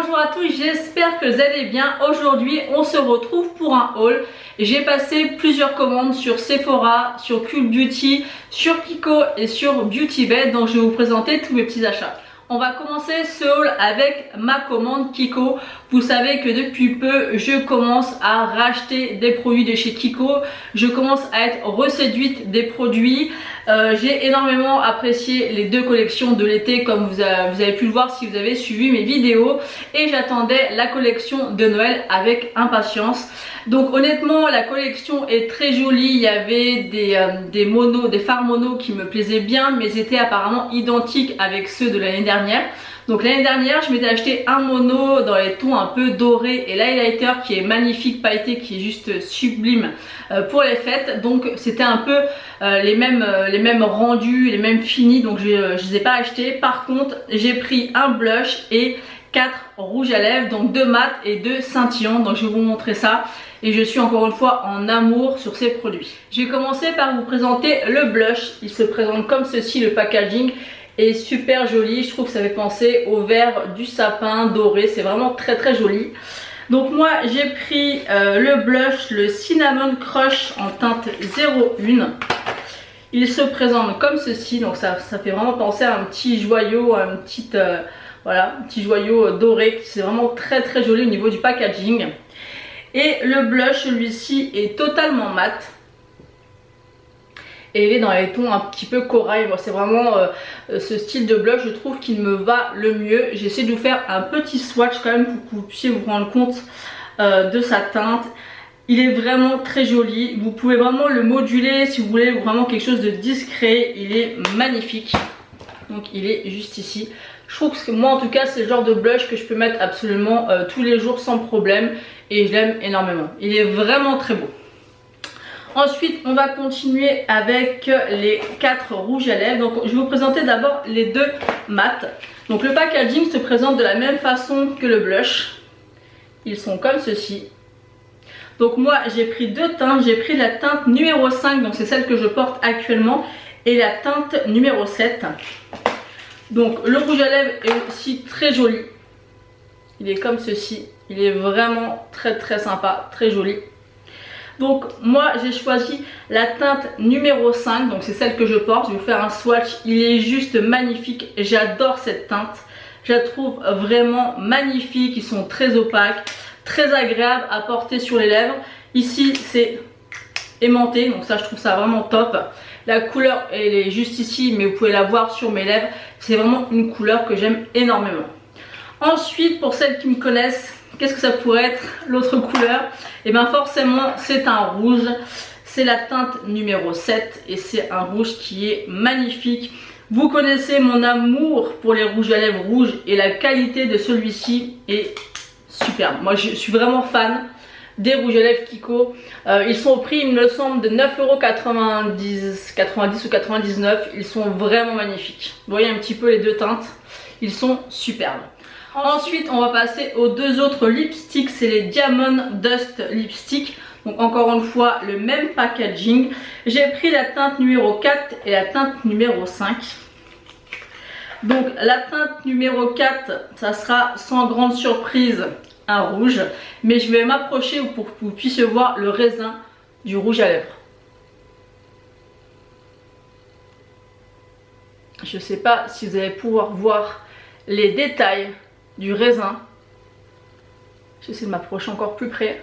Bonjour à tous, j'espère que vous allez bien. Aujourd'hui on se retrouve pour un haul. J'ai passé plusieurs commandes sur Sephora, sur Cult Beauty, sur Kiko et sur Beauty Bay, donc je vais vous présenter tous mes petits achats. On va commencer ce haul avec ma commande Kiko. Vous savez que depuis peu, je commence à racheter des produits de chez Kiko. Je commence à être reséduite des produits. J'ai énormément apprécié les deux collections de l'été, comme vous avez pu le voir si vous avez suivi mes vidéos. Et j'attendais la collection de Noël avec impatience. Donc honnêtement, la collection est très jolie. Il y avait des fards mono qui me plaisaient bien, mais ils étaient apparemment identiques avec ceux de l'année dernière. Donc l'année dernière, je m'étais acheté un mono dans les tons un peu dorés et l'highlighter qui est magnifique, pailleté, qui est juste sublime pour les fêtes. Donc c'était un peu les mêmes rendus, les mêmes finis, donc je ne les ai pas achetés. Par contre, j'ai pris un blush et 4 rouges à lèvres, donc 2 mat et 2 scintillants. Donc je vais vous montrer ça. Et je suis encore une fois en amour sur ces produits. Je vais commencer par vous présenter le blush. Il se présente comme ceci, le packaging est super joli. Je trouve que ça fait penser au vert du sapin doré. C'est vraiment très très joli. Donc moi j'ai pris le blush, le Cinnamon Crush en teinte 01. Il se présente comme ceci. Donc ça fait vraiment penser à un petit joyau, un petit joyau doré. C'est vraiment très très joli au niveau du packaging. Et le blush, celui-ci est totalement mat. Et il est dans les tons un petit peu corail. Moi, c'est vraiment ce style de blush, je trouve qu'il me va le mieux. J'essaie de vous faire un petit swatch quand même pour que vous puissiez vous rendre compte de sa teinte. Il est vraiment très joli. Vous pouvez vraiment le moduler si vous voulez vraiment quelque chose de discret. Il est magnifique. Donc il est juste ici. Je trouve que moi en tout cas c'est le genre de blush que je peux mettre absolument tous les jours sans problème. Et je l'aime énormément. Il est vraiment très beau. Ensuite on va continuer avec les 4 rouges à lèvres. Donc je vais vous présenter d'abord les 2 mat. Donc le packaging se présente de la même façon que le blush. Ils sont comme ceci. Donc moi j'ai pris 2 teintes. J'ai pris la teinte numéro 5. Donc c'est celle que je porte actuellement. Et la teinte numéro 7. Donc le rouge à lèvres est aussi très joli. Il est comme ceci. Il est vraiment très très sympa, très joli. Donc moi j'ai choisi la teinte numéro 5. Donc c'est celle que je porte. Je vais vous faire un swatch. Il est juste magnifique. J'adore cette teinte. Je la trouve vraiment magnifique. Ils sont très opaques, très agréables à porter sur les lèvres. Ici c'est aimanté. Donc ça je trouve ça vraiment top. La couleur elle est juste ici, mais vous pouvez la voir sur mes lèvres. C'est vraiment une couleur que j'aime énormément. Ensuite, pour celles qui me connaissent, qu'est-ce que ça pourrait être l'autre couleur? Et bien forcément c'est un rouge. C'est la teinte numéro 7 et c'est un rouge qui est magnifique. Vous connaissez mon amour pour les rouges à lèvres rouges et la qualité de celui-ci est superbe. Moi je suis vraiment fan des rouges à lèvres Kiko. Ils sont au prix, il me semble, de 9,90 € ou 99. Ils sont vraiment magnifiques. Vous voyez un petit peu les 2 teintes. Ils sont superbes. Ensuite on va passer aux 2 autres lipsticks. C'est les Diamond Dust Lipstick. Donc encore une fois le même packaging. J'ai pris la teinte numéro 4 et la teinte numéro 5. Donc la teinte numéro 4, ça sera sans grande surprise un rouge, mais je vais m'approcher pour que vous puissiez voir le raisin du rouge à lèvres. Je ne sais pas si vous allez pouvoir voir les détails du raisin. J'essaie de m'approcher encore plus près.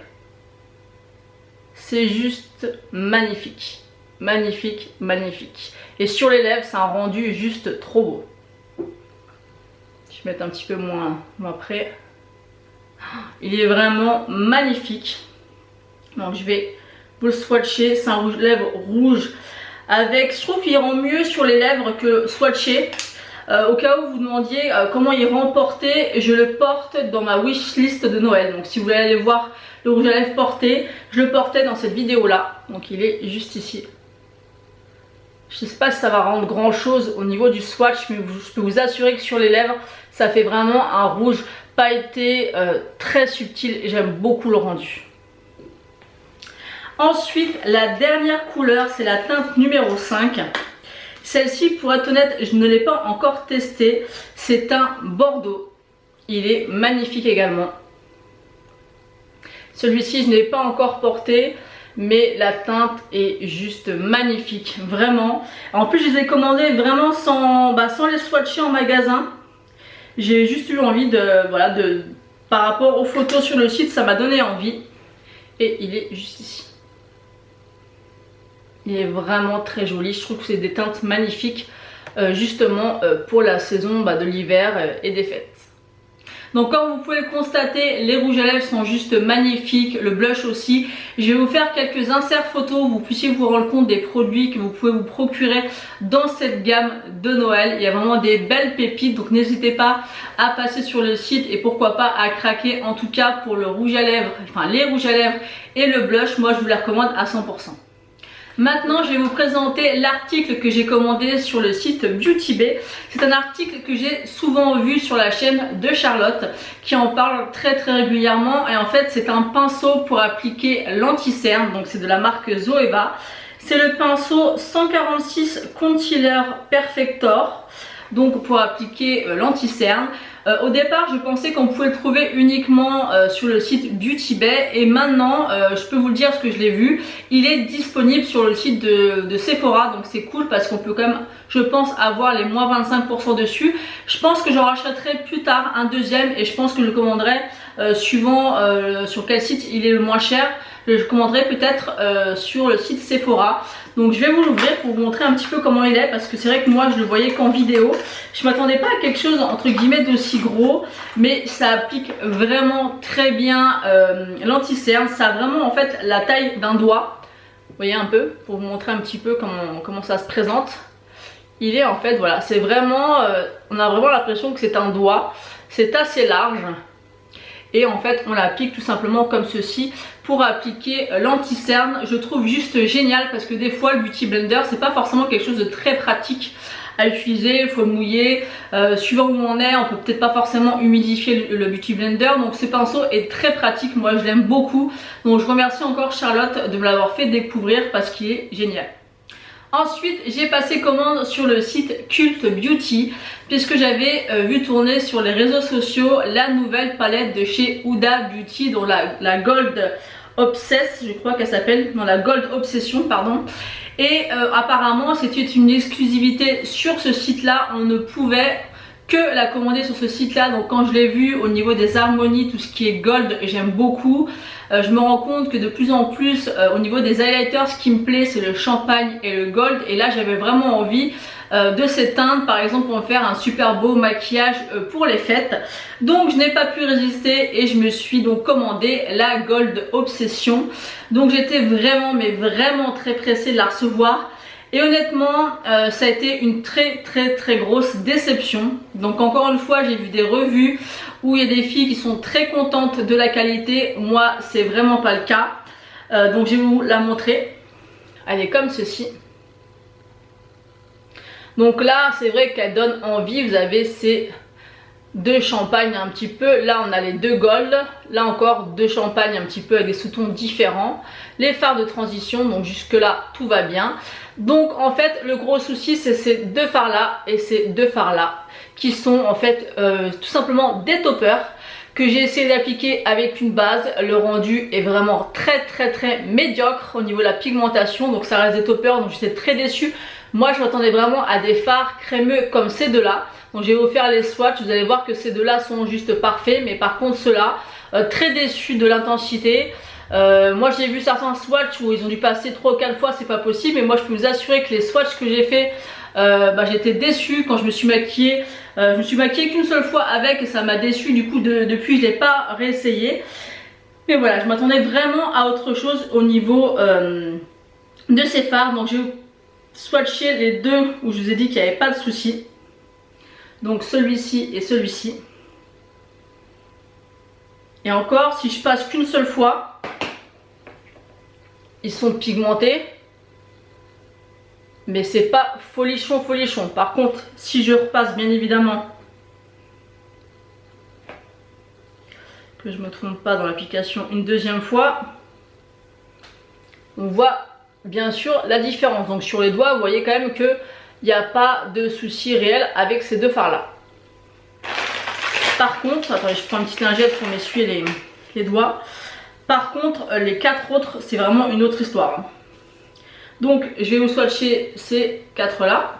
C'est juste magnifique, magnifique, magnifique. Et sur les lèvres, c'est un rendu juste trop beau. Je vais mettre un petit peu moins près. Il est vraiment magnifique. Donc je vais vous le swatcher. C'est un rouge lèvres rouge avec, je trouve qu'il rend mieux sur les lèvres que swatché. Au cas où vous demandiez comment il rend porté, je le porte dans ma wishlist de Noël. Donc si vous voulez aller voir le rouge à lèvres porté, je le portais dans cette vidéo là. Donc il est juste ici. Je ne sais pas si ça va rendre grand chose au niveau du swatch, mais je peux vous assurer que sur les lèvres ça fait vraiment un rouge pailleté très subtil et j'aime beaucoup le rendu. Ensuite la dernière couleur, c'est la teinte numéro 5. Celle-ci, pour être honnête, je ne l'ai pas encore testée. C'est un bordeaux. il est magnifique également. Celui-ci je n'ai pas encore porté, mais la teinte est juste magnifique, vraiment. En plus je les ai commandés vraiment sans les swatcher en magasin. J'ai juste eu envie de par rapport aux photos sur le site, ça m'a donné envie. Et il est juste ici. Il est vraiment très joli, je trouve que c'est des teintes magnifiques justement pour la saison de l'hiver et des fêtes. Donc comme vous pouvez le constater, les rouges à lèvres sont juste magnifiques, le blush aussi. Je vais vous faire quelques inserts photos, vous puissiez vous rendre compte des produits que vous pouvez vous procurer dans cette gamme de Noël. Il y a vraiment des belles pépites, donc n'hésitez pas à passer sur le site et pourquoi pas à craquer en tout cas pour le rouge à lèvres, enfin les rouges à lèvres et le blush. Moi je vous les recommande à 100%. Maintenant, je vais vous présenter l'article que j'ai commandé sur le site Beauty Bay. C'est un article que j'ai souvent vu sur la chaîne de Charlotte qui en parle très régulièrement. Et en fait, c'est un pinceau pour appliquer l'anti-cerne. Donc, c'est de la marque Zoeva. C'est le pinceau 146 Concealer Perfector. Donc, pour appliquer l'anti-cerne. Au départ je pensais qu'on pouvait le trouver uniquement sur le site Beauty Bay et maintenant je peux vous le dire parce que je l'ai vu, il est disponible sur le site de Sephora, donc c'est cool parce qu'on peut quand même, je pense, avoir les moins 25% dessus. Je pense que j'en rachèterai plus tard un deuxième et je pense que je le commanderai suivant sur quel site il est le moins cher. Je commanderai peut-être sur le site Sephora. Donc je vais vous l'ouvrir pour vous montrer un petit peu comment il est parce que c'est vrai que moi je le voyais qu'en vidéo. Je m'attendais pas à quelque chose entre guillemets d'aussi gros, mais ça applique vraiment très bien l'anti-cerne. Ça a vraiment en fait la taille d'un doigt. Vous voyez un peu pour vous montrer un petit peu comment ça se présente. Il est en fait, voilà, c'est vraiment, on a vraiment l'impression que c'est un doigt. C'est assez large. Et en fait on l'applique tout simplement comme ceci pour appliquer l'anti-cerne. Je trouve juste génial parce que des fois le Beauty Blender c'est pas forcément quelque chose de très pratique à utiliser, il faut le mouiller, suivant où on est, on peut peut-être pas forcément humidifier le Beauty Blender, donc ce pinceau est très pratique, moi je l'aime beaucoup. Donc je remercie encore Charlotte de me l'avoir fait découvrir parce qu'il est génial. Ensuite j'ai passé commande sur le site Cult Beauty puisque j'avais vu tourner sur les réseaux sociaux la nouvelle palette de chez Huda Beauty, dont la Gold Obsess, je crois qu'elle s'appelle, non, la Gold Obsession pardon. Et apparemment c'était une exclusivité sur ce site là, on ne pouvait que la commander sur ce site là. Donc quand je l'ai vu au niveau des harmonies, tout ce qui est gold, j'aime beaucoup. Je me rends compte que de plus en plus au niveau des highlighters, ce qui me plaît c'est le champagne et le gold. Et là j'avais vraiment envie de ces teintes par exemple pour me faire un super beau maquillage pour les fêtes. Donc je n'ai pas pu résister et je me suis donc commandé la Gold Obsession. Donc j'étais vraiment vraiment très pressée de la recevoir. Et honnêtement ça a été une très grosse déception. Donc encore une fois j'ai vu des revues où il y a des filles qui sont très contentes de la qualité. Moi c'est vraiment pas le cas. Donc je vais vous la montrer. Elle est comme ceci. Donc là c'est vrai qu'elle donne envie. Vous avez ces deux champagnes un petit peu. Là on a les deux gold. Là encore deux champagnes un petit peu avec des sous-tons différents. Les fards de transition, donc jusque là tout va bien. Donc en fait le gros souci c'est ces deux fards là et ces deux fards là qui sont en fait tout simplement des toppers que j'ai essayé d'appliquer avec une base. Le rendu est vraiment très médiocre au niveau de la pigmentation, donc ça reste des toppers, donc j'étais très déçue. Moi je m'attendais vraiment à des fards crémeux comme ces deux là. Donc je vais vous faire les swatchs, vous allez voir que ces deux là sont juste parfaits, mais par contre ceux-là très déçus de l'intensité. Moi j'ai vu certains swatchs où ils ont dû passer 3 ou 4 fois, c'est pas possible, mais moi je peux vous assurer que les swatchs que j'ai fait j'étais déçue quand je me suis maquillée. Je me suis maquillée qu'une seule fois avec et ça m'a déçue, du coup depuis je l'ai pas réessayé. Mais voilà, je m'attendais vraiment à autre chose au niveau de ces fards. Donc j'ai swatché les deux où je vous ai dit qu'il n'y avait pas de souci. Donc celui-ci et celui-ci. Et encore, si je passe qu'une seule fois, ils sont pigmentés. Mais c'est pas folichon. Par contre, si je repasse bien évidemment, que je me trompe pas dans l'application une deuxième fois, on voit bien sûr la différence. Donc sur les doigts, vous voyez quand même qu'il n'y a pas de souci réel avec ces deux fards là. Par contre, attendez, je prends une petite lingette pour m'essuyer les doigts. Par contre, les 4 autres, c'est vraiment une autre histoire. Donc, je vais vous swatcher ces 4 là.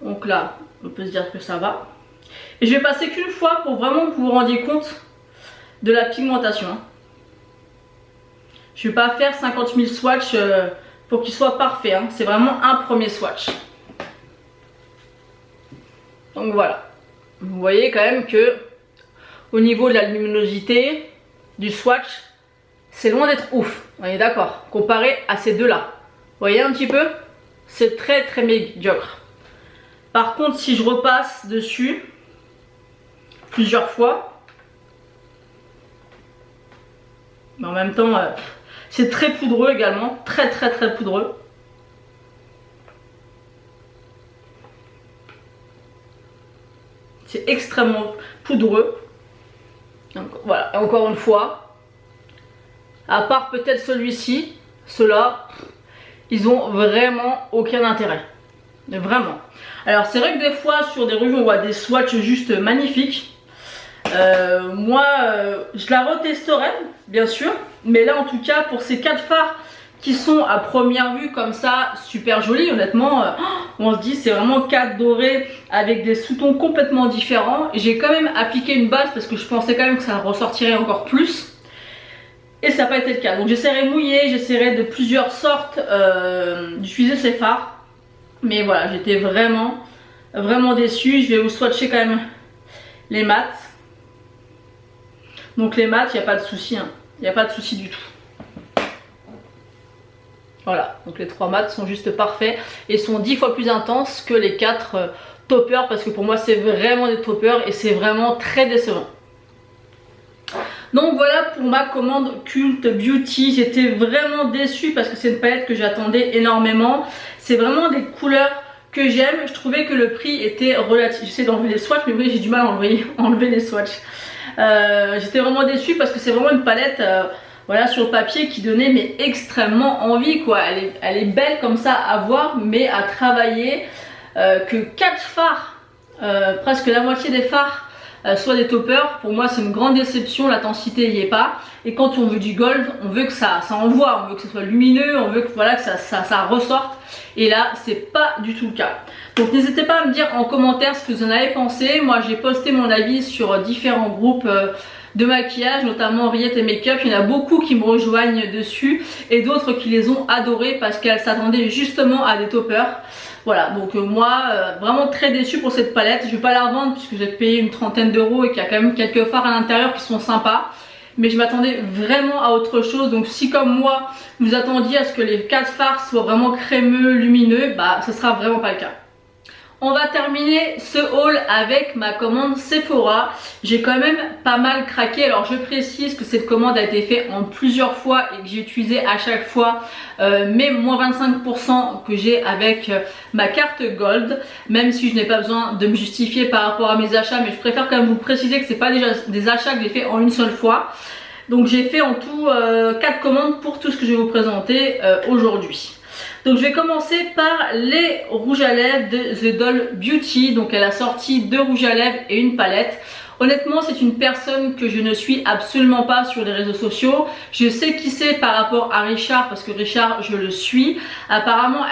Donc là, on peut se dire que ça va. Et je vais passer qu'une fois pour vraiment que vous vous rendiez compte de la pigmentation. Je ne vais pas faire 50 000 swatchs pour qu'il soit parfait. Hein. C'est vraiment un premier swatch. Donc voilà. Vous voyez quand même que au niveau de la luminosité du swatch, c'est loin d'être ouf. On est d'accord. Comparé à ces deux-là. Vous voyez un petit peu? C'est très très médiocre. Par contre, si je repasse dessus plusieurs fois, mais en même temps, c'est très poudreux également. Très très très poudreux. C'est extrêmement poudreux. Donc voilà, et encore une fois, à part peut-être celui-ci, ceux-là, ils ont vraiment aucun intérêt. Vraiment. Alors c'est vrai que des fois sur des revues on voit des swatchs juste magnifiques. Moi je la retesterai bien sûr. Mais là en tout cas pour ces 4 fards qui sont à première vue comme ça super jolis, honnêtement on se dit c'est vraiment 4 dorés avec des sous-tons complètement différents. J'ai quand même appliqué une base parce que je pensais quand même que ça ressortirait encore plus. Et ça n'a pas été le cas. Donc j'essaierai mouillé, j'essaierai de plusieurs sortes d'utiliser ces fards. Mais voilà, j'étais vraiment déçue. Je vais vous swatcher quand même les mats. Donc les mats, il n'y a pas de souci. Hein. Il n'y a pas de souci du tout. Voilà, donc les 3 mats sont juste parfaits et sont 10 fois plus intenses que les 4 toppers. Parce que pour moi, c'est vraiment des toppers et c'est vraiment très décevant. Donc voilà pour ma commande Cult Beauty. J'étais vraiment déçue parce que c'est une palette que j'attendais énormément. C'est vraiment des couleurs que j'aime. Je trouvais que le prix était relatif. J'essaie d'enlever les swatchs mais oui j'ai du mal à enlever les swatchs. J'étais vraiment déçue parce que c'est vraiment une palette voilà, sur le papier qui donnait mais extrêmement envie quoi. Elle est belle comme ça à voir mais à travailler. Que 4 fards, presque la moitié des fards soit des toppers, pour moi c'est une grande déception, l'intensité n'y est pas. Et quand on veut du gold, on veut que ça envoie, on veut que ce soit lumineux, on veut que, voilà, que ça ressorte. Et là c'est pas du tout le cas. Donc n'hésitez pas à me dire en commentaire ce que vous en avez pensé. Moi j'ai posté mon avis sur différents groupes de maquillage, notamment Henriette et Make-up. Il y en a beaucoup qui me rejoignent dessus et d'autres qui les ont adorés parce qu'elles s'attendaient justement à des toppers. Voilà, donc moi vraiment très déçue pour cette palette. Je vais pas la revendre puisque j'ai payé une trentaine d'euros et qu'il y a quand même quelques fards à l'intérieur qui sont sympas. Mais je m'attendais vraiment à autre chose. Donc si comme moi vous attendiez à ce que les 4 fards soient vraiment crémeux, lumineux, bah ce sera vraiment pas le cas. On va terminer ce haul avec ma commande Sephora. J'ai quand même pas mal craqué. Alors je précise que cette commande a été faite en plusieurs fois et que j'ai utilisé à chaque fois mes moins 25% que j'ai avec ma carte Gold. Même si je n'ai pas besoin de me justifier par rapport à mes achats. Mais je préfère quand même vous préciser que ce n'est pas déjà des achats que j'ai fait en une seule fois. Donc j'ai fait en tout 4 commandes pour tout ce que je vais vous présenter aujourd'hui. Donc je vais commencer par les rouges à lèvres de The Doll Beauty. Donc elle a sorti 2 rouges à lèvres et une palette. Honnêtement c'est une personne que je ne suis absolument pas sur les réseaux sociaux. Je sais qui c'est par rapport à Richard parce que Richard je le suis. Apparemment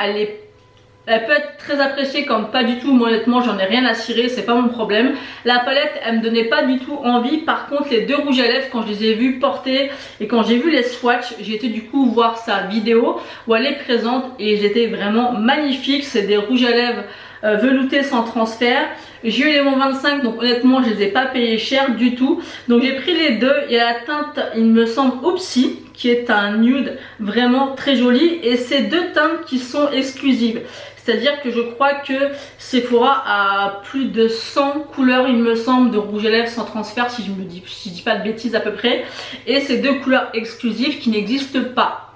elle peut être très appréciée comme pas du tout. Moi honnêtement j'en ai rien à cirer, c'est pas mon problème. La palette elle me donnait pas du tout envie. Par contre les 2 rouges à lèvres quand je les ai vus porter et quand j'ai vu les swatchs, j'ai été du coup voir sa vidéo où elle est présente et ils étaient vraiment magnifiques. C'est des rouges à lèvres veloutés sans transfert. J'ai eu les moins 25 donc honnêtement je les ai pas payés cher du tout. Donc j'ai pris les 2. Il y a la teinte il me semble Oopsie qui est un nude vraiment très joli et c'est 2 teintes qui sont exclusives. C'est-à-dire que je crois que Sephora a plus de 100 couleurs, il me semble, de rouge à lèvres sans transfert, si je dis pas de bêtises à peu près. Et c'est 2 couleurs exclusives qui n'existent pas.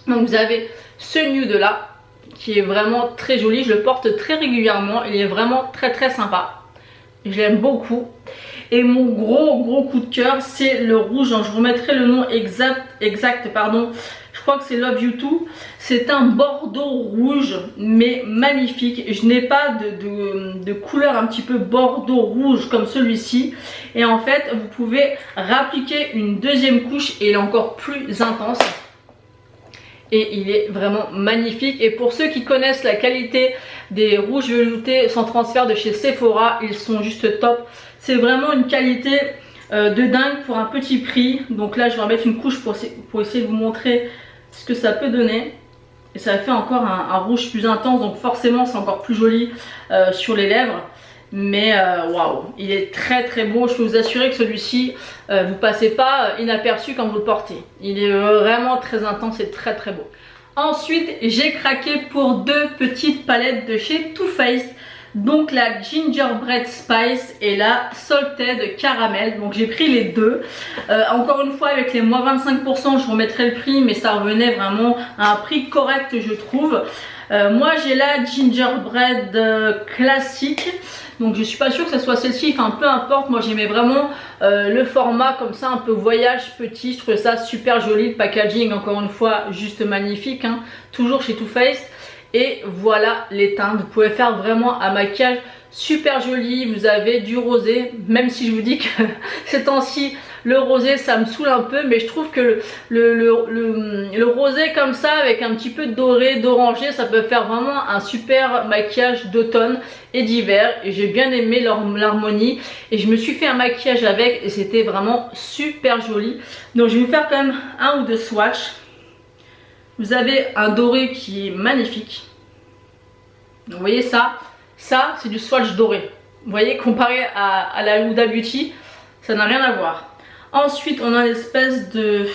Donc vous avez ce nude là, qui est vraiment très joli. Je le porte très régulièrement, il est vraiment très très sympa. Je l'aime beaucoup. Et mon gros coup de cœur, c'est le rouge. Donc je vous remettrai le nom exact pardon. Je crois que c'est Love You Too. C'est un bordeaux rouge mais magnifique. Je n'ai pas de couleur un petit peu bordeaux rouge comme celui-ci. Et en fait vous pouvez réappliquer une deuxième couche et il est encore plus intense. Et il est vraiment magnifique. Et pour ceux qui connaissent la qualité des rouges veloutés sans transfert de chez Sephora, ils sont juste top. C'est vraiment une qualité de dingue pour un petit prix. Donc là je vais remettre une couche pour essayer de vous montrer ce que ça peut donner. Et ça fait encore un rouge plus intense, donc forcément c'est encore plus joli sur les lèvres. Mais waouh, il est très très beau. Je peux vous assurer que celui-ci, vous passez pas inaperçu quand vous le portez. Il est vraiment très intense et très très beau. Ensuite j'ai craqué pour deux petites palettes de chez Too Faced. Donc la Gingerbread Spice et la Salted Caramel. Donc j'ai pris les deux. Encore une fois avec les moins 25% je remettrai le prix, mais ça revenait vraiment à un prix correct je trouve. Moi j'ai la Gingerbread classique. Donc je suis pas sûre que ce soit celle-ci, enfin peu importe. Moi j'aimais vraiment le format comme ça, un peu voyage petit. Je trouvais ça super joli, le packaging encore une fois juste magnifique hein. Toujours chez Too Faced. Et voilà les teintes, vous pouvez faire vraiment un maquillage super joli. Vous avez du rosé, même si je vous dis que ces temps-ci le rosé ça me saoule un peu, mais je trouve que le rosé comme ça avec un petit peu de doré, d'orangé, ça peut faire vraiment un super maquillage d'automne et d'hiver. Et j'ai bien aimé l'harmonie et je me suis fait un maquillage avec et c'était vraiment super joli. Donc je vais vous faire quand même un ou deux swatchs. Vous avez un doré qui est magnifique. Donc, vous voyez ça c'est du swatch doré. Vous voyez, comparé à la Huda Beauty, ça n'a rien à voir. Ensuite, on a une espèce de...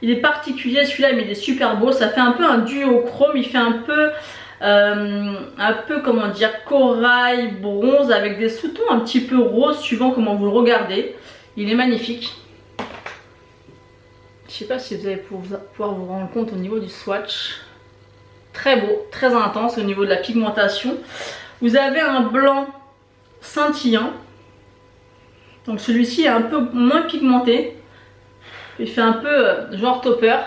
Il est particulier celui-là, mais il est super beau. Ça fait un peu un duo chrome. Il fait un peu comment dire, corail, bronze avec des sous-tons un petit peu rose suivant comment vous le regardez. Il est magnifique. Je sais pas si vous allez pouvoir vous rendre compte au niveau du swatch. Très beau, très intense au niveau de la pigmentation. Vous avez un blanc scintillant. Donc celui-ci est un peu moins pigmenté. Il fait un peu genre topper.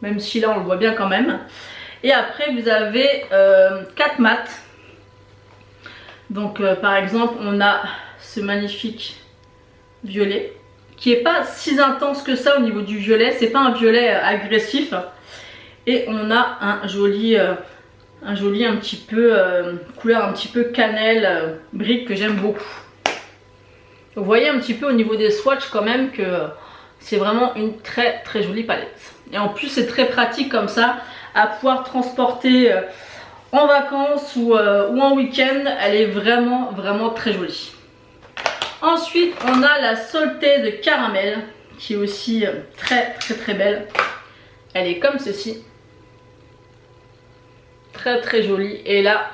Même si là on le voit bien quand même. Et après vous avez 4 mats. Donc par exemple on a ce magnifique violet. Qui est pas si intense que ça au niveau du violet, c'est pas un violet agressif. Et on a un joli un petit peu couleur un petit peu cannelle brique que j'aime beaucoup. Vous voyez un petit peu au niveau des swatchs quand même que c'est vraiment une très très jolie palette. Et en plus c'est très pratique comme ça à pouvoir transporter en vacances ou en week-end. Elle est vraiment vraiment très jolie. Ensuite on a la Salted Caramel qui est aussi très très très belle. Elle est comme ceci. Très très jolie. Et là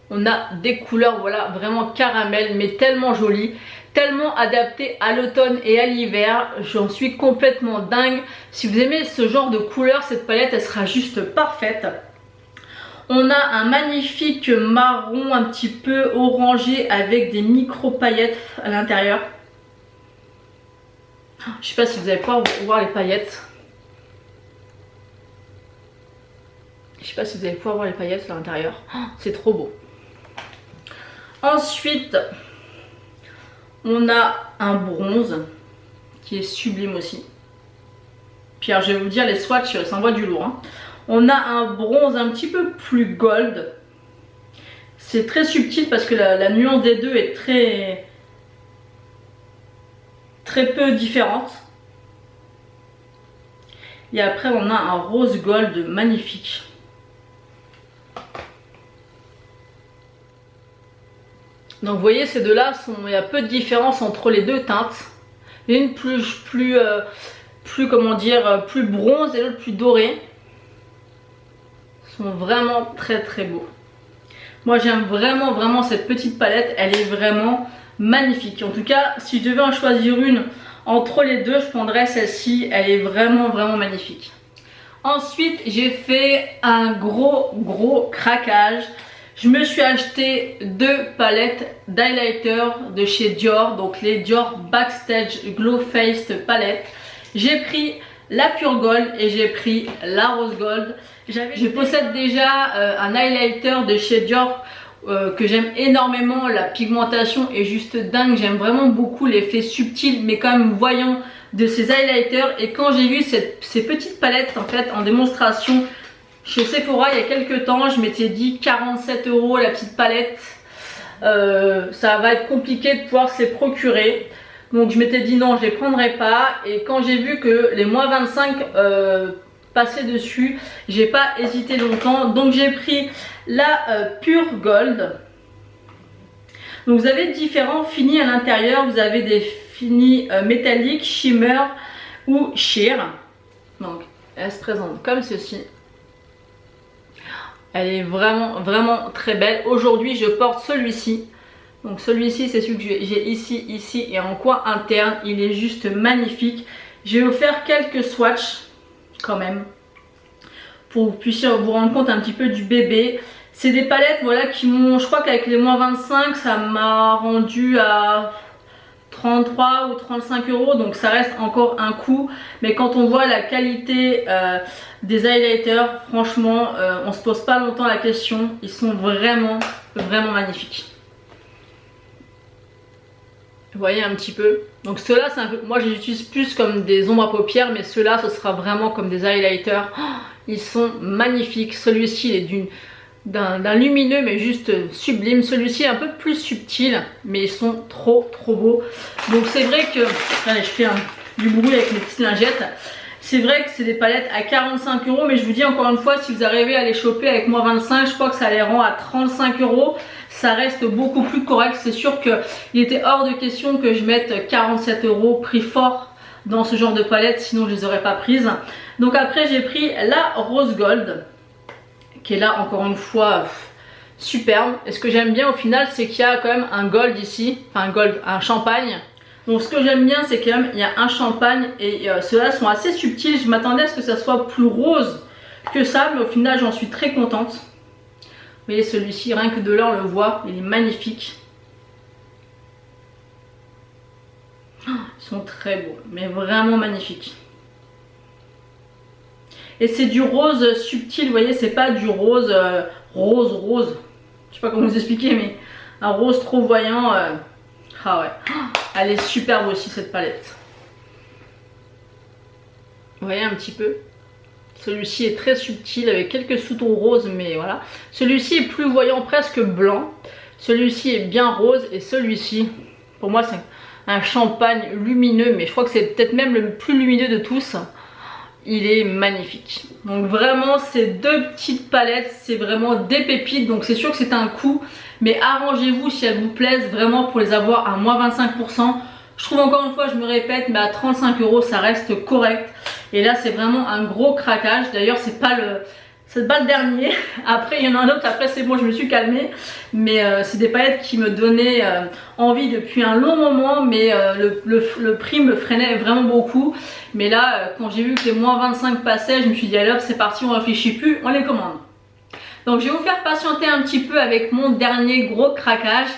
on a des couleurs voilà vraiment caramel mais tellement jolies. Tellement adaptées à l'automne et à l'hiver. J'en suis complètement dingue. Si vous aimez ce genre de couleurs, cette palette elle sera juste parfaite. On a un magnifique marron un petit peu orangé avec des micro paillettes à l'intérieur. Je sais pas si vous allez pouvoir voir les paillettes. Je sais pas si vous allez pouvoir voir les paillettes à l'intérieur. C'est trop beau. Ensuite, on a un bronze qui est sublime aussi. Puis alors, je vais vous dire les swatchs, ça envoie du lourd. Hein. On a un bronze un petit peu plus gold. C'est très subtil parce que la nuance des deux est très peu différente. Et après on a un rose gold magnifique. Donc vous voyez ces deux là, il y a peu de différence entre les deux teintes. L'une plus comment dire, plus bronze et l'autre plus dorée. Sont vraiment très très beaux. Moi j'aime vraiment cette petite palette, elle est vraiment magnifique. En tout cas si je devais en choisir une entre les deux, je prendrais celle-ci, elle est vraiment magnifique. Ensuite j'ai fait un gros craquage. Je me suis acheté deux palettes d'highlighter de chez Dior, donc les Dior Backstage Glow Faced palettes. J'ai pris la Pure Gold et j'ai pris la Rose Gold. Je possède déjà un highlighter de chez Dior que j'aime énormément. La pigmentation est juste dingue, j'aime vraiment beaucoup l'effet subtil mais quand même voyant de ces highlighters. Et quand j'ai vu ces petites palettes en fait en démonstration chez Sephora il y a quelques temps, je m'étais dit 47 € la petite palette, ça va être compliqué de pouvoir se les procurer. Donc je m'étais dit non, je les prendrai pas. Et quand j'ai vu que les moins 25 passaient dessus, j'ai pas hésité longtemps. Donc j'ai pris la Pure Gold. Donc vous avez différents finis à l'intérieur. Vous avez des finis métalliques, shimmer ou sheer. Donc elle se présente comme ceci. Elle est vraiment très belle. Aujourd'hui je porte celui-ci. Donc celui-ci c'est celui que j'ai ici et en coin interne. Il est juste magnifique. J'ai offert quelques swatchs quand même pour que vous puissiez vous rendre compte un petit peu du bébé. C'est des palettes voilà qui m'ont, je crois qu'avec les moins 25 ça m'a rendu à 33 ou 35 €, donc ça reste encore un coût. Mais quand on voit la qualité des highlighters, franchement on se pose pas longtemps la question. Ils sont vraiment magnifiques. Vous voyez un petit peu. Donc ceux-là, moi je les utilise plus comme des ombres à paupières, mais ceux-là ce sera vraiment comme des highlighters. Oh, ils sont magnifiques. Celui-ci il est d'un lumineux mais juste sublime. Celui-ci est un peu plus subtil mais ils sont trop beaux. Donc c'est vrai que, allez, je fais du bruit avec mes petites lingettes. C'est vrai que c'est des palettes à 45 €, mais je vous dis encore une fois, si vous arrivez à les choper avec moins 25, je crois que ça les rend à 35 €. Ça reste beaucoup plus correct. C'est sûr qu'il était hors de question que je mette 47 € prix fort dans ce genre de palette, sinon je les aurais pas prises. Donc après j'ai pris la Rose Gold qui est là encore une fois superbe. Et ce que j'aime bien au final, c'est qu'il y a quand même un gold ici, enfin un champagne. Donc ce que j'aime bien, c'est quand même il y a un champagne et ceux-là sont assez subtils. Je m'attendais à ce que ça soit plus rose que ça, mais au final j'en suis très contente. Vous voyez celui-ci, rien que de là on le voit, il est magnifique. Oh, ils sont très beaux, mais vraiment magnifiques. Et c'est du rose subtil, vous voyez, c'est pas du rose rose. Je sais pas comment vous expliquer, mais un rose trop voyant. Ah ouais, elle est superbe aussi cette palette. Vous voyez un petit peu. Celui-ci est très subtil avec quelques sous-tons roses, mais voilà. Celui-ci est plus voyant, presque blanc. Celui-ci est bien rose et celui-ci, pour moi c'est un champagne lumineux, mais je crois que c'est peut-être même le plus lumineux de tous. Il est magnifique. Donc vraiment ces deux petites palettes, c'est vraiment des pépites. Donc c'est sûr que c'est un coût, mais arrangez-vous si elles vous plaisent vraiment pour les avoir à moins 25%. Je trouve encore une fois, je me répète, mais à 35 € ça reste correct. Et là c'est vraiment un gros craquage. D'ailleurs c'est pas le dernier. Après il y en a un autre, après c'est bon, je me suis calmée. Mais c'est des palettes qui me donnaient envie depuis un long moment. Mais le prix me freinait vraiment beaucoup. Mais là quand j'ai vu que les moins 25 passaient, je me suis dit allez hop c'est parti, on réfléchit plus, on les commande. Donc je vais vous faire patienter un petit peu avec mon dernier gros craquage.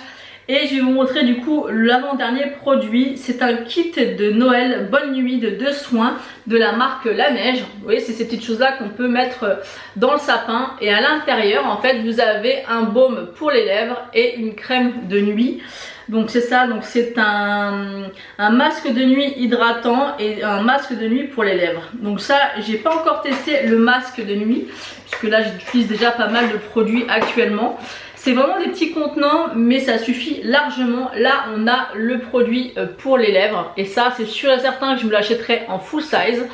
Et je vais vous montrer du coup l'avant-dernier produit. C'est un kit de Noël Bonne Nuit de 2 soins de la marque La Neige. Vous voyez, c'est ces petites choses là qu'on peut mettre dans le sapin. Et à l'intérieur en fait vous avez un baume pour les lèvres et une crème de nuit. Donc c'est ça, donc c'est un masque de nuit hydratant et un masque de nuit pour les lèvres. Donc ça, j'ai pas encore testé le masque de nuit puisque là j'utilise déjà pas mal de produits actuellement. C'est vraiment des petits contenants mais ça suffit largement. Là on a le produit pour les lèvres et ça c'est sûr et certain que je me l'achèterai en full size.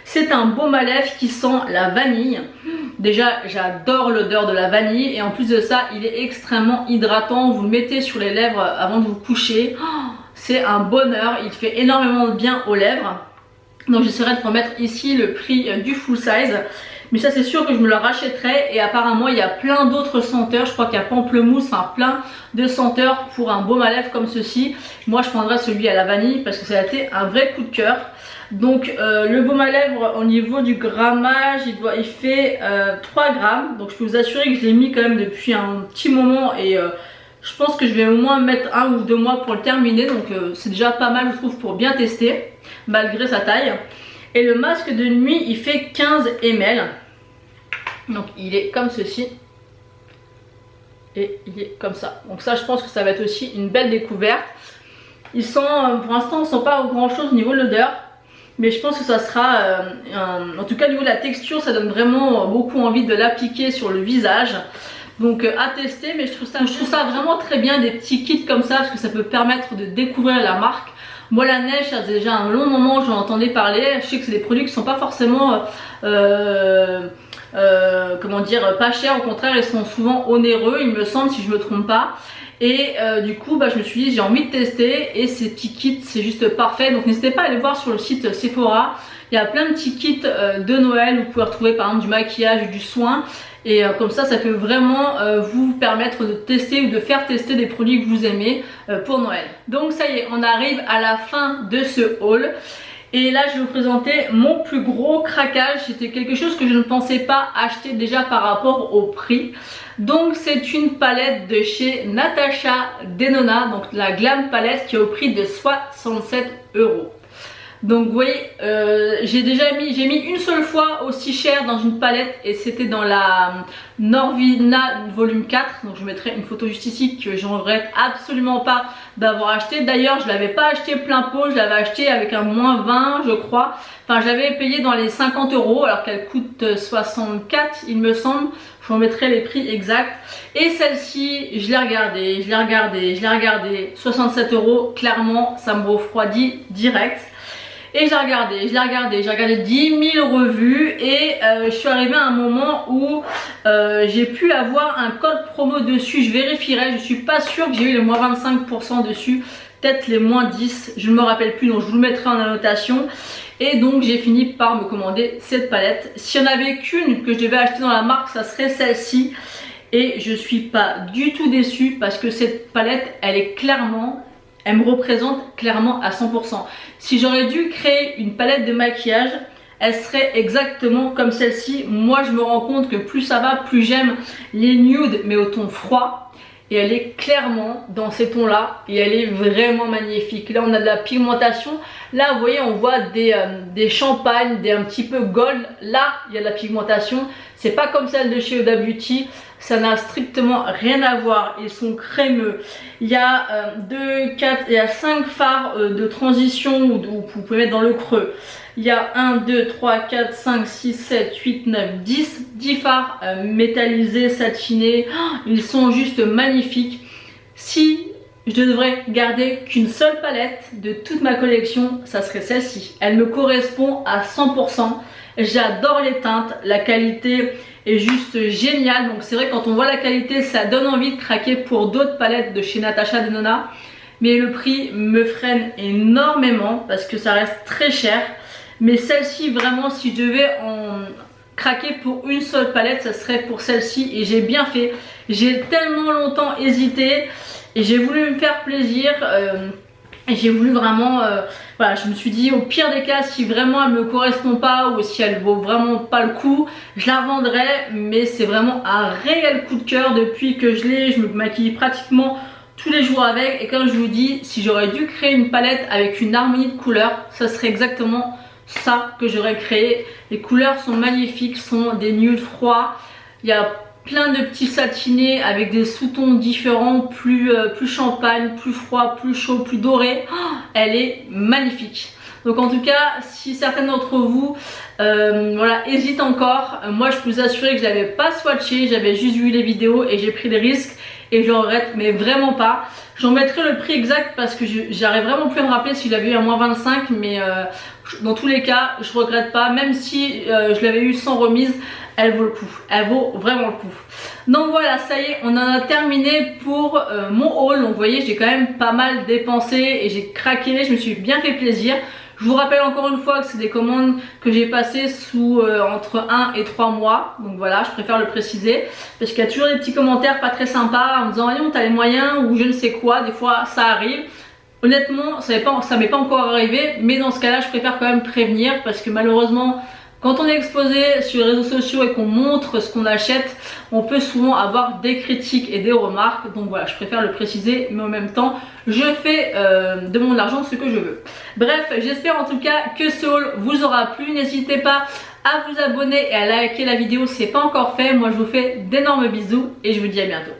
C'est un baume à lèvres qui sent la vanille. Déjà j'adore l'odeur de la vanille et en plus de ça il est extrêmement hydratant. Vous le mettez sur les lèvres avant de vous coucher. C'est un bonheur, il fait énormément de bien aux lèvres. Donc j'essaierai de remettre ici le prix du full size. Mais ça c'est sûr que je me le rachèterai. Et apparemment il y a plein d'autres senteurs. Je crois qu'il y a pamplemousse, enfin plein de senteurs pour un baume à lèvres comme ceci. Moi je prendrai celui à la vanille parce que ça a été un vrai coup de cœur. Donc le baume à lèvres au niveau du grammage il fait 3 grammes. Donc je peux vous assurer que je l'ai mis quand même depuis un petit moment. Et je pense que je vais au moins mettre 1 ou 2 mois pour le terminer. Donc c'est déjà pas mal je trouve pour bien tester malgré sa taille. Et le masque de nuit il fait 15 ml. Donc il est comme ceci. Et il est comme ça. Donc ça je pense que ça va être aussi une belle découverte. Ils sont, pour l'instant, ils ne sont pas grand chose au niveau de l'odeur. Mais je pense que ça sera, en tout cas au niveau de la texture, ça donne vraiment beaucoup envie de l'appliquer sur le visage. Donc à tester, mais je trouve ça vraiment très bien, des petits kits comme ça, parce que ça peut permettre de découvrir la marque. Moi la neige, ça faisait déjà un long moment que j'en entendais parler. Je sais que c'est des produits qui ne sont pas forcément, comment dire, pas chers. Au contraire, ils sont souvent onéreux, il me semble, si je me trompe pas. Et du coup je me suis dit j'ai envie de tester, et ces petits kits c'est juste parfait. Donc n'hésitez pas à aller voir sur le site Sephora, il y a plein de petits kits de Noël où vous pouvez retrouver par exemple du maquillage, du soin. Et comme ça peut vraiment vous permettre de tester ou de faire tester des produits que vous aimez pour Noël. Donc ça y est, on arrive à la fin de ce haul. Et là je vais vous présenter mon plus gros craquage. C'était quelque chose que je ne pensais pas acheter déjà par rapport au prix. Donc c'est une palette de chez Natasha Denona, donc la Glam palette qui est au prix de 67 €. Donc vous voyez, j'ai mis une seule fois aussi cher dans une palette, et c'était dans la Norvina volume 4. Donc je mettrai une photo juste ici, que je regrette absolument pas d'avoir acheté. D'ailleurs je l'avais pas acheté plein pot, je l'avais acheté avec un moins 20 je crois. Enfin j'avais payé dans les 50 € alors qu'elle coûte 64 il me semble. Je vous mettrai les prix exacts. Et celle-ci, je l'ai regardée, 67 €, clairement ça me refroidit direct. Et j'ai regardé 10 000 revues, et je suis arrivée à un moment où j'ai pu avoir un code promo dessus. Je vérifierai, je suis pas sûre que j'ai eu les moins 25% dessus, peut-être les moins 10, je ne me rappelle plus, donc je vous le mettrai en annotation. Et donc j'ai fini par me commander cette palette. S'il y en avait qu'une que je devais acheter dans la marque, ça serait celle-ci. Et je suis pas du tout déçue, parce que cette palette, elle me représente clairement à 100%. Si j'aurais dû créer une palette de maquillage, elle serait exactement comme celle-ci. Moi je me rends compte que plus ça va, plus j'aime les nudes mais au ton froid. Et elle est clairement dans ces tons là, et elle est vraiment magnifique. Là on a de la pigmentation, là vous voyez on voit des champagnes, un petit peu gold. Là il y a de la pigmentation, c'est pas comme celle de chez Huda Beauty, ça n'a strictement rien à voir. Ils sont crémeux. Il y a 5 fards de transition où vous pouvez mettre dans le creux. Il y a 1, 2, 3, 4, 5, 6, 7, 8, 9, 10 fards métallisés, satinés. Oh, ils sont juste magnifiques. Si je devrais garder qu'une seule palette de toute ma collection, ça serait celle-ci. Elle me correspond à 100%. J'adore les teintes, la qualité est juste géniale. Donc c'est vrai, quand on voit la qualité, ça donne envie de craquer pour d'autres palettes de chez Natasha Denona. Mais le prix me freine énormément parce que ça reste très cher. Mais celle-ci, vraiment, si je devais en craquer pour une seule palette, ça serait pour celle-ci. Et j'ai bien fait. J'ai tellement longtemps hésité et j'ai voulu me faire plaisir. Et j'ai voulu vraiment, voilà, je me suis dit au pire des cas, si vraiment elle me correspond pas ou si elle vaut vraiment pas le coup, je la revendrai. Mais c'est vraiment un réel coup de cœur depuis que je l'ai. Je me maquille pratiquement tous les jours avec. Et comme je vous dis, si j'aurais dû créer une palette avec une harmonie de couleurs, ça serait exactement ça que j'aurais créé. Les couleurs sont magnifiques, sont des nudes froids. Il y a plein de petits satinés avec des sous-tons différents, plus champagne, plus froid, plus chaud, plus doré. Oh, elle est magnifique. Donc en tout cas, si certains d'entre vous voilà, hésitent encore, moi je peux vous assurer que je l'avais pas swatché, j'avais juste vu les vidéos et j'ai pris des risques et je regrette mais vraiment pas. J'en mettrai le prix exact parce que j'arrive vraiment plus à me rappeler si je l'avais eu à moins 25, mais dans tous les cas je regrette pas, même si je l'avais eu sans remise, elle vaut le coup, elle vaut vraiment le coup. Donc voilà, ça y est, on en a terminé pour mon haul. Donc vous voyez, j'ai quand même pas mal dépensé et j'ai craqué, je me suis bien fait plaisir. Je vous rappelle encore une fois que c'est des commandes que j'ai passées sous entre 1 et 3 mois. Donc voilà, je préfère le préciser. Parce qu'il y a toujours des petits commentaires pas très sympas en me disant voyons, t'as les moyens ou je ne sais quoi. Des fois ça arrive. Honnêtement, ça m'est pas encore arrivé. Mais dans ce cas là, je préfère quand même prévenir. Parce que malheureusement, Quand on est exposé sur les réseaux sociaux et qu'on montre ce qu'on achète, on peut souvent avoir des critiques et des remarques. Donc voilà, je préfère le préciser, mais en même temps, je fais de mon argent ce que je veux. Bref, j'espère en tout cas que ce haul vous aura plu. N'hésitez pas à vous abonner et à liker la vidéo si ce n'est pas encore fait. Moi, je vous fais d'énormes bisous et je vous dis à bientôt.